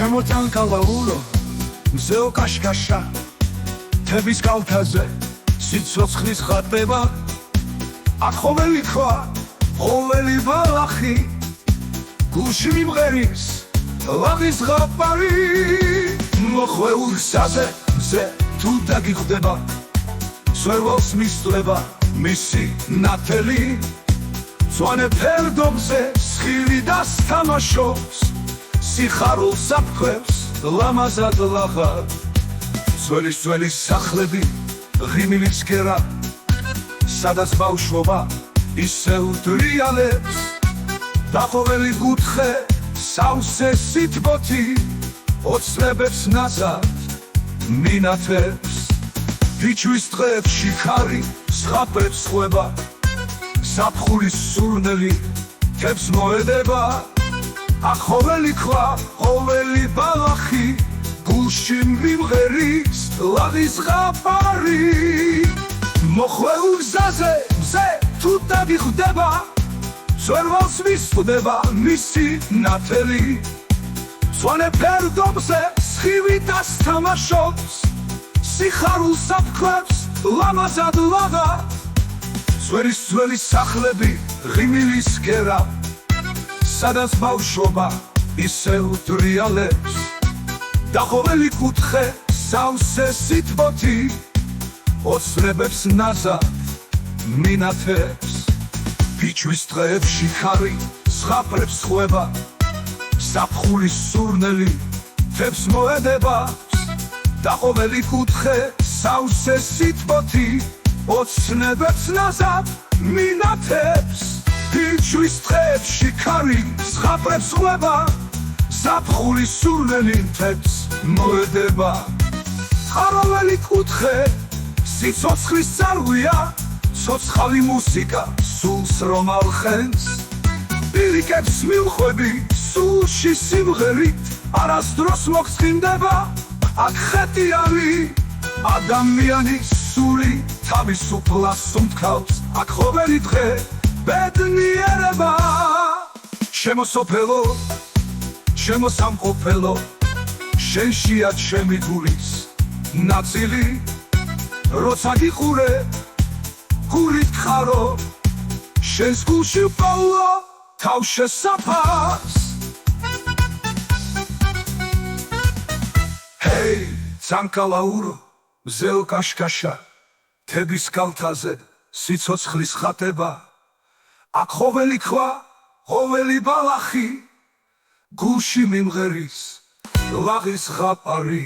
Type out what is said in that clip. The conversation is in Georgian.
შემოწანკალაურო მზეო კაშკაშა თების კალთაზე სიცოცხლის ხატება აქ ხოველი ქვა ხოველი ბალახი გულში მიმღერის ლაღის ზღაპარი მოხვეულ გზაზე მზე თუ დაგიხვდება სვერვალს მისწლება მისი ნათელი მწვანე ფერდობზე სხივი დასთამაშობს სიხარულს აფქვევს ლამაზად ლაღარ ძველი სახლები ღიმილიც კერა სადაც ბავშვობა ისევ დრიალებს დახოველი კუთხე სავსე სითბოთი ოცნებებს ნაზად მინათებს ბიჭვის დღეებში ხარი სხაპებს ხვება საფხურის სურნელი თებს მოედება აქ ხოველი ქვა ხოველი ბალახი გულში მიმღერის ლაღის ზღაპარი მოხვეულ გზაზე მზე თუ დაგიხვდება სვერვალს მისწვდება მისი ნათელი მწვანე ფერდობზე სხივი დასთამაშობს სიხარულს აფქვევს ლამაზად ლაღარ ძველი სახლები ღიმილის კერა სადაც ბავშვობა ისევ დრიალებს დახოველი კუთხე სავსე სითბოთი ოცნებებს ნაზად მინათებს ბიჭვის დღეებში ხარი ზღაპრებს ხვება საფხურის სურნელი თებს მოედება დახოველი კუთხე სავსე სითბოთი ოცნებებს ნაზად მინათებს ბიჭვის დღეებში ხარი ზღაპრებს ხვება საფხურის სურნელი თებს მოედება ხარაველი კუთხე სიცოცხლის წარღვია ცოცხალი მუსიკა სულს რომ ალხენს პირიქებს მივხვები სულში სიმღერით არასდროს მოგცხინდება აქ ხეტიალი ადამიანის სული თავისუფლად სუნთქავს აქ ხოველი დღე ბედნიერება შემოსოფელო შემოსამყოფელო შენშია ჩემი გულის ნაწილი როცა გიყურე გულით ხარო შენს გულში ვყავლა თავშესაფარს ჰეი ცანკალაურო მზეო კაშკაშა თების კალთაზე სიცოცხლის ხატება აქ ხოველი ქვა ხოველი ბალახი გულში მიმღერის ლაღის ზღაპარი